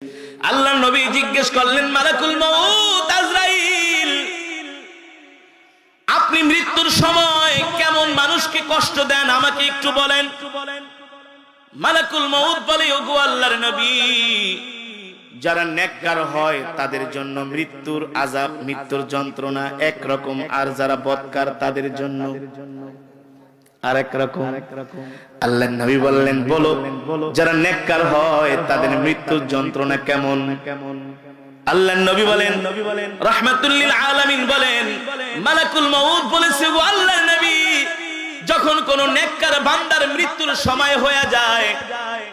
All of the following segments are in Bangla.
আল্লাহর নবী জিজ্ঞেস করলেন, মালাকুল মউত আজরাইল, আপনি মৃত্যুর সময় কেমন মানুষকে কষ্ট দেন আমাকে একটু বলেন। মালাকুল মউত বলে, ওগো আল্লাহর নবী, যারা নেককার হয় তাদের জন্য মৃত্যুর আযাব, মৃত্যুর যন্ত্রণা একরকম, আর যারা বদকার তাদের জন্য আরেক রকম। আল্লাহর নবী বললেন, বলো যারা নেককার হয় তাদের মৃত্যুর যন্ত্রণা কেমন? আল্লাহর নবী বলেন, রাহমাতুল লিল আলামিন বলেন, মালাকুল মউত বলেছে, ও আল্লাহর নবী, যখন কোন নেককার বান্দার মৃত্যুর সময় হয়ে যায়,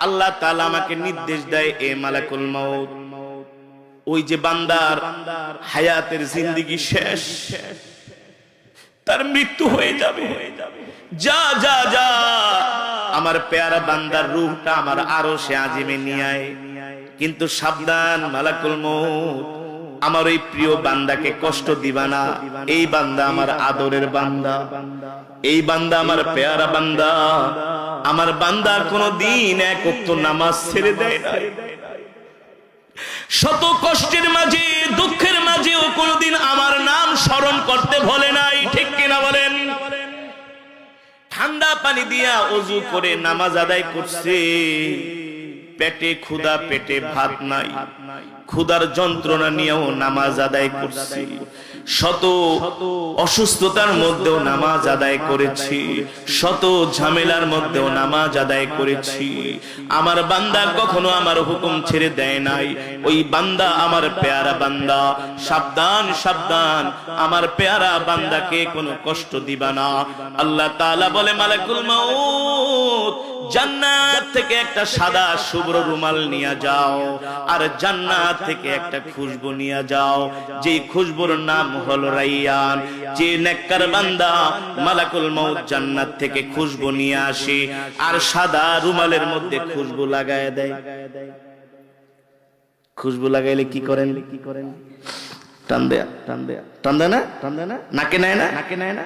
আল্লাহ তাআলা আমাকে নির্দেশ দেয়, এ মালাকুল মউত, ওই যে বান্দার হায়াতের জিন্দেগি শেষ, তার মৃত্যু হয়ে যাবে, যা যা যা আমার পেয়ারা বান্দার রূহটা আমার আরশে আজিমে নিয়ে আয়। কিন্তু সাবধান মালাকুল মউত, আমার ওই প্রিয় বান্দাকে কষ্ট দিবা না। এই বান্দা আমার আদরের বান্দা, এই বান্দা আমার পেয়ারা বান্দা, আমার বান্দা কোনদিন এক ওয়াক্ত নামাজ ছেড়ে দেয় না, শত কষ্টের মাঝে দুঃখের মাঝেও কোনদিন আমার নাম স্মরণ করতে ভোলে নাই, ঠিক কিনা বলেন? ঠান্ডা পানি দিয়া ওযু করে নামাজ আদায় করছে, পেটে ক্ষুধা, পেটে ভাত নাই, ক্ষুধার যন্ত্রণা নিয়েও নামাজ আদায় করছি, শত অসুস্থতার মধ্যেও নামাজ আদায় করেছি, শত ঝামেলার মধ্যেও নামাজ আদায় করেছি। আমার বান্দা কখনো আমার হুকুম ছেড়ে দেয় নাই। ওই বান্দা আমার পেয়ারা বান্দা, সাবধান সাবধান, আমার পেয়ারা বান্দাকে কোনো কষ্ট দিবা না। আল্লাহ তাআলা বলে, মালাকুল মউত, জান্নাত থেকে একটা সাদা শুভ্র রুমাল নিয়ে যাও, আর জান্নাত থেকে একটা খুশবু নিয়ে যাও, যে খুশবুর নাম হলো রাইয়ান। যে নেককার বান্দা মালাকুল মউত জান্নাত থেকে খুশবু নিয়ে আসে আর সাদা রুমালের মধ্যে খুশবু লাগায় দেয়। খুশবু লাগাইলে কি করেন? টান দেয়া, টান দেয়া, টান দেয় না, টান দেয় না, নাকে নেয় না, নাকে নেয় না।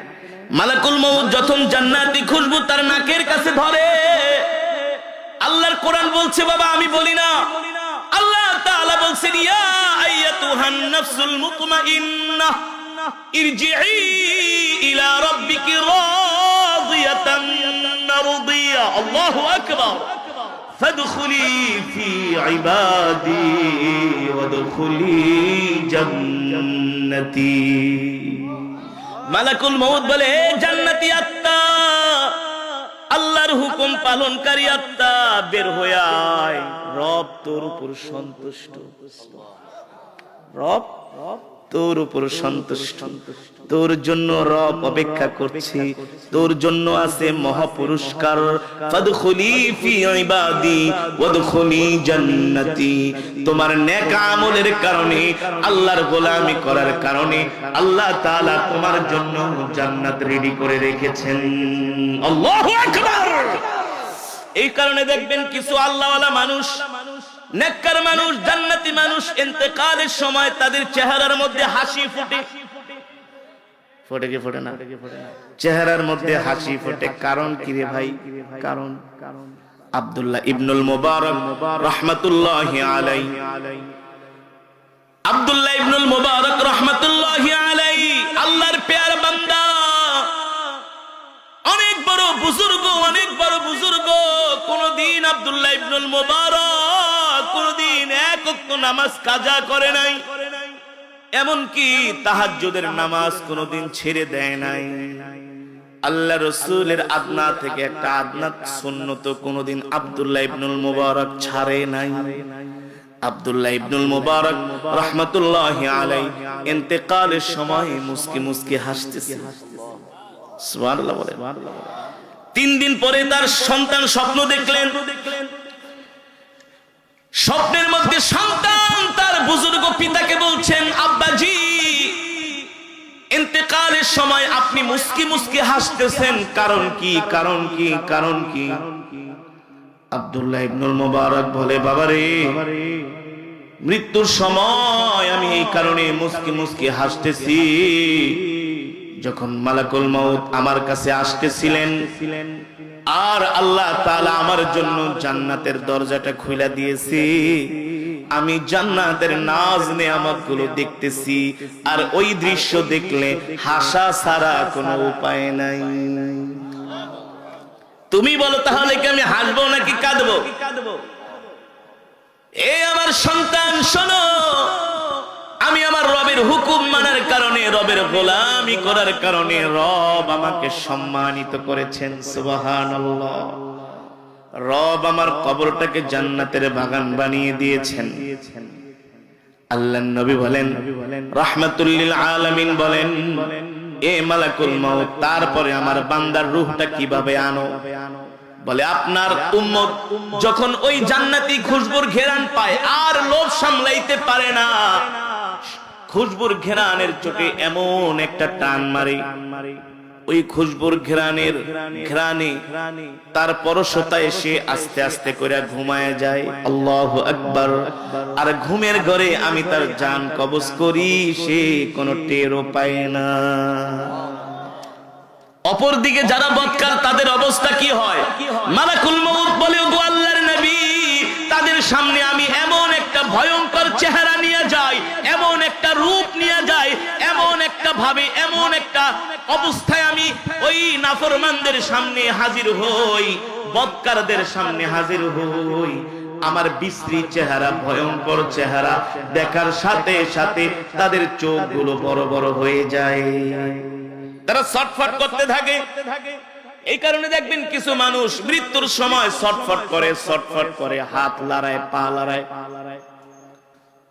মালাকুল মউত যখন জান্নাতি খুশবু তার নাকের কাছে ধরে, আল্লাহর কোরআন বলছে, বাবা আমি বলি না, আল্লাহ তাআলা বলছেন, ইয়া আইয়াতুহান নাফসুল মুতমাইন্নাহ ইরজিই ইলা রাব্বিকি রাদিয়াতান মারদিয়া, আল্লাহু আকবার, ফাদখুলি ফি ইবাদি ওয়াদখুলি জান্নাতি। মালাকুল মউত বলে, জান্নাতি আত্মা, আল্লাহর হুকুম পালনকারী আত্মা, বের হয়ে আয়, রব তোর উপর সন্তুষ্ট, রব তোর উপর সন্তুষ্ট, তোর জন্য রব অপেক্ষা করছে, তোর জন্য আছে মহাপুরস্কার। ফাদখুলি ফি ইবাদি ওয়াদখুলি জান্নাতি। তোমার নেক আমলের কারণে, আল্লাহর গোলামি করার কারণে আল্লাহ তাআলা তোমার জন্য জান্নাত রেডি করে রেখেছেন। আল্লাহু আকবার। এই কারণে দেখবেন কিছু আল্লাহওয়ালা মানুষ, নেককার মানুষ, জান্নাতি মানুষ, ইন্তেকালের সময় তাদের চেহারার মধ্যে হাসি ফুটে। ফোটে কি ফোটে না? চেহারার মধ্যে হাসি ফোটে। কারণ কি রে ভাই? কারণ আব্দুল্লাহ ইবনুল মুবারক রাহমাতুল্লাহি আলাইহি, আব্দুল্লাহ ইবনুল মুবারক রাহমাতুল্লাহি আলাইহি আল্লাহর পেয়ারা বান্দা, অনেক বড় বুজুর্গ, অনেক বড় বুজুর্গ। কোনদিন আব্দুল্লাহ ইবনুল মুবারক কোনদিন এক ওয়াক্ত নামাজ কাজা করে নাই, এমনকি তাহাজ্জুদের নামাজ কোনদিন ছেড়ে দেয় নাই। আল্লাহ রাসূলের আদনা থেকে একটা আদনাত সুন্নত কোনদিন আব্দুল্লাহ ইবনুল মুবারক ছাড়ে নাই। আব্দুল্লাহ ইবনুল মুবারক রাহমাতুল্লাহি আলাইহি ইন্তেকালের সময় মুস্কি মুস্কি হাসতেছে। সুবহানাল্লাহ বলে। 3 দিন পরে তার সন্তান স্বপ্ন দেখলেন। স্বপ্নের মধ্যে সন্তান তার বুজুর্গ পিতাকে বলছেন, আব্বাজি, ইন্তেকালের সময় আপনি মুস্কি মুস্কি হাসতেছেন, কারণ কি? কারণ কি? কারণ কি? আব্দুল্লাহ ইবনুল মুবারক বলে, বাবারে, মৃত্যুর সময় আমি এই কারণে মুস্কি মুস্কি হাসতেছি, যখন মালাকুল মউত আমার কাছে আসতেছিলেন আর আল্লাহ তাআলা আমার জন্য জান্নাতের দরজাটা খুলে দিয়েছে, আমি জান্নাতের নাজ নেয়ামত গুলো দেখতেছি, আর ওই দৃশ্য দেখলে হাসা ছাড়া কোনো উপায় নাই। তুমি বলো তাহলে কি আমি হাসবো নাকি কাঁদবো? এ আমার সন্তান শোনো, আমি আমার রবের হুকুম মানার কারণে, রবের গোলামি করার কারণে রব আমাকে সম্মানিত করেছেন। সুবহানাল্লাহ। রব আমার কবরটাকে জান্নাতের বাগান বানিয়ে দিয়েছেন। আল্লাহর নবী বলেন, রাহমাতুল লিল আলামিন বলেন, এ মালাকুল মউত, তারপরে আমার বান্দার রূহটা কিভাবে আনো? বলে, আপনার উম্মত যখন ওই জান্নাতি খুশবুর ঘেরান পায় আর লোভ সামলাইতে পারে না, খুশবুর ঘেরানের চোটে এমন একটা টান মারে, ওই খুশবুর ঘেরানে তার পরশতা এসে আস্তে আস্তে করে ঘুমায় যায়। আল্লাহু আকবার। আর ঘুমের ঘরে আমি তার জান কবজ করি, সে কোনো টেরও পায় না। অপরদিকে যারা বদকার, তাদের অবস্থা কি হয়? মালাকুল মউত বলে, ওগো আল্লাহর নবী, তাদের সামনে আমি এমন একটা ভয়ঙ্কর চেহারা নিয়ে যাই, এমন একটা রূপ নিয়ে যাই, এমন একটা ভাবে, এমন একটা অবস্থায় আমি ওই নাফরমানদের সামনে হাজির হই, বদকারদের সামনে হাজির হই। আমার বিশ্রী চেহারা, ভয়ঙ্কর চেহারা দেখার সাথে সাথে তাদের চোখগুলো বড় বড় হয়ে যায়, তারা ছটফট করতে থাকে। এই কারণে দেখবেন কিছু মানুষ মৃত্যুর সময় ছটফট করে, হাত লড়ায়, পা লড়ায়,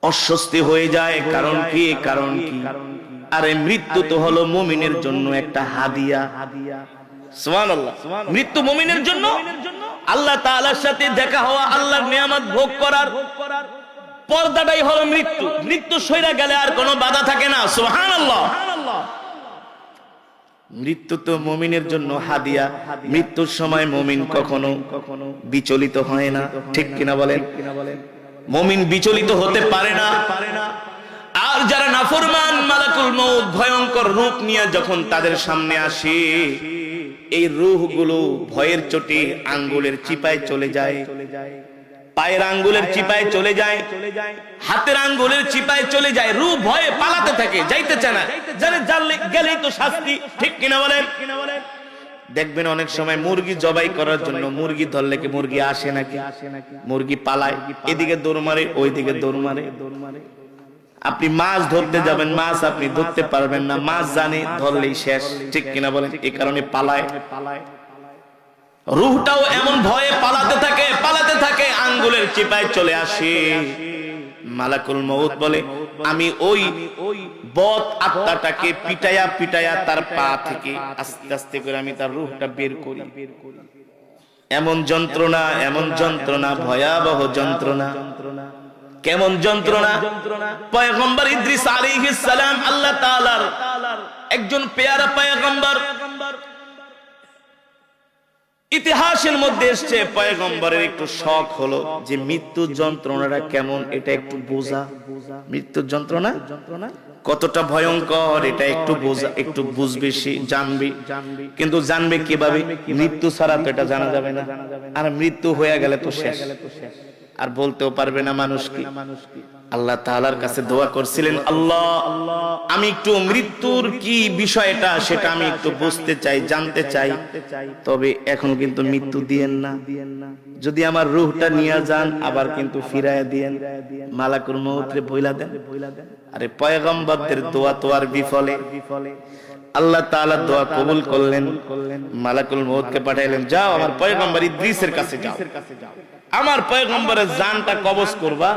অস্বস্তি হয়ে যায়। কারণ কি? আরে মৃত্যু তো হলো মুমিনের জন্য একটা হাদিয়া। সুবহানাল্লাহ। মৃত্যু মুমিনের জন্য আল্লাহ তাআলার সাথে দেখা হওয়া, আল্লাহর নিয়ামত ভোগ করার পর্দাটাই হলো মৃত্যু। মৃত্যু সইরা গেলে আর কোনো বাধা থাকে না। সুবহানাল্লাহ। মৃত্যু তো মুমিনের জন্য হাদিয়া। মৃত্যুর সময় মুমিন কখনো বিচলিত হয় না, ঠিক কিনা বলেন? মুমিন বিচলিত হতে পারে না। আর যারা নাফরমান, মালাকুল মউত ভয়ঙ্কর রূপ নিয়ে যখন তাদের সামনে আসে, এই রূহগুলো ভয়ের চোটে আঙ্গুলের চিপায় চলে যায়, পায়ের আঙ্গুলের চিপায় চলে যায়, হাতের আঙ্গুলের চিপায় চলে যায়। রূহ ভয়ে পালাতে থাকে, যাইতে চায় না, জানে গেলেই তো শাস্তি, ঠিক কিনা বলেন? দেখবেন অনেক সময় মুরগি জবাই করার জন্য মুরগি ধরলে কি মুরগি আসে নাকি? মুরগি পালায়, এদিকে দৌড় মারে, ওইদিকে দৌড় মারে। আপনি মাছ ধরতে যাবেন, মাছ আপনি ধরতে পারবেন না, মাছ জানে ধরলেই শেষ, ঠিক কিনা বলেন? এই কারণে পালায়। রূহটাও এমন ভয়ে পালাতে থাকে, আঙ্গুলের চিপায় চলে আসে। মালাকুল মউত বলে, আমি ওই বদ আত্মাটাকে পিটায়া তার পা থেকে আস্তে আস্তে করে আমি তার রূহটা বের করি। এমন যন্ত্রণা, ভয়াবহ যন্ত্রণা। কেমন যন্ত্রণা? পয়গম্বর ইদ্রিস আলাইহিস সালাম, আল্লাহ তাআলার একজন পেয়ারা পয়গম্বর, ইতিহাসের মধ্যে এসেছে পয়গম্বরের একটু শখ হলো যে মৃত্যুর যন্ত্রণাটা কেমন এটা একটু বোঝা। মৃত্যুর যন্ত্রণা কতটা ভয়ঙ্কর এটা একটু বোঝা, একটু বুঝবে, সে জানবে। কিন্তু জানবে কিভাবে? মৃত্যু ছাড়া তো এটা জানা যাবে না। আর মৃত্যু হয়ে গেলে তো শেষ, আর বলতেও পারবে না মানুষ কি। আল্লাহ তাআলার কাছে দোয়া করছিলেন, আল্লাহ, আমি একটু মৃত্যুর কি বিষয়টা সেটা আমি একটু বুঝতে চাই, জানতে চাই, তবে এখন কিন্তু মৃত্যু দিয়েন না। যদি আমার রূহটা নিয়ে যান আবার কিন্তু ফিরায়া দিয়েন। মালাকুল মউতরে বইলা দেন। আরে পয়গম্বরদের দোয়া তো আর বিফলে। আল্লাহ তাআলা দোয়া কবুল করলেন, মালাকুল মউতকে পাঠাইলেন, যাও আমার পয়গম্বর ইদ্রিসের কাছে যাও, আমার পয়গম্বরের জানটা কবজ করবা।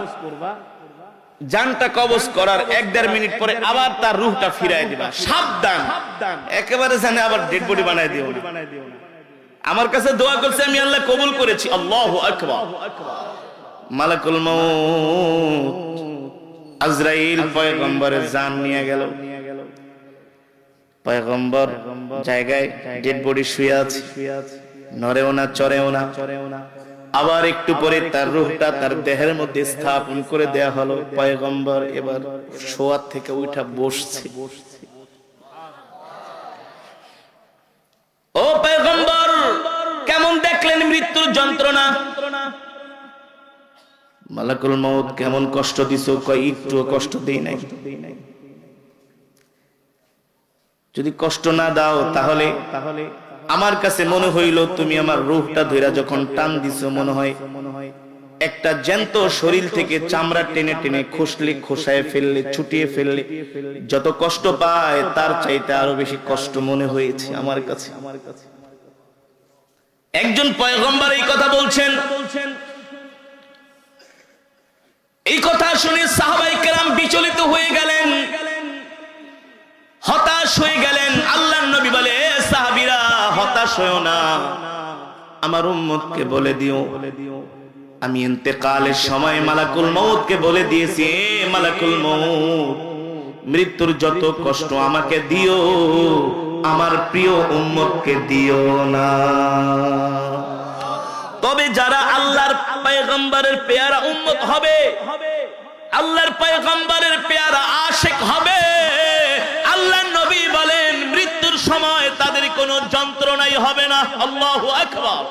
জানটা কবজ করার 1-1.5 মিনিট পরে আবার তার রূহটা ফিরায় দিবা। সাবধান, একেবারে জানে আবার ডেড বডি বানায় দিও না। আমার কাছে দোয়া করছে, আমি আল্লাহ কবুল করেছি। আল্লাহু আকবার। মালাকুল মউত আজরাইল পয়গম্বরের জান নিয়ে গেল। পয়গম্বর জায়গায় ডেড বডি শুয়ে আছে, নড়েও না, চড়েও না। আবার একটু পরে তার রূহটা তার দেহের মধ্যে স্থাপন করে দেয়া হলো। পয়গম্বর এবার শোয়ার থেকে উঠা বসছে। ও পয়গম্বর, কেমন দেখলেন মৃত্যুর যন্ত্রণা? মালাকুল মউত কেমন কষ্ট দিছো? কয় একটু কষ্ট দেই নাই। যদি কষ্ট না দাও তাহলে আমার কাছে মনে হইল তুমি আমার রূহটা ধইরা যখন টান দিছো মনে হয় একটা জ্যান্ত শরীর থেকে চামড়া টেনে টেনে খসলে খোসায় ফেললে ছুটিয়ে ফেললে যত কষ্ট পায় তার চাইতে আরো বেশি কষ্ট মনে হয়েছে আমার কাছে। একজন পয়গম্বর এই কথা বলছেন। এই কথা শুনে সাহাবায়ে কেরাম বিচলিত হয়ে গেলেন, হতাশ হয়ে গেলেন। আল্লাহর নবী বলে, সাহাবীরা হতাশ হয়ো না, আমার উম্মতকে বলে দিও আমি ইন্তেকালের সময় মালাকুল মউতকে বলে দিয়েছি, মালাকুল মউত মৃত্যুর যত কষ্ট আমাকে দিও, আমার প্রিয় উম্মতকে দিও না। তবে যারা আল্লাহর পয়গম্বরের পেয়ারা উম্মত হবে, আল্লাহর পয়গম্বরের পেয়ারা আশিক হবে, আল্লাহর নবী বলেন মৃত্যুর সময় তাদের কোনো যন্ত্রণাই হবে না। আল্লাহু আকবার।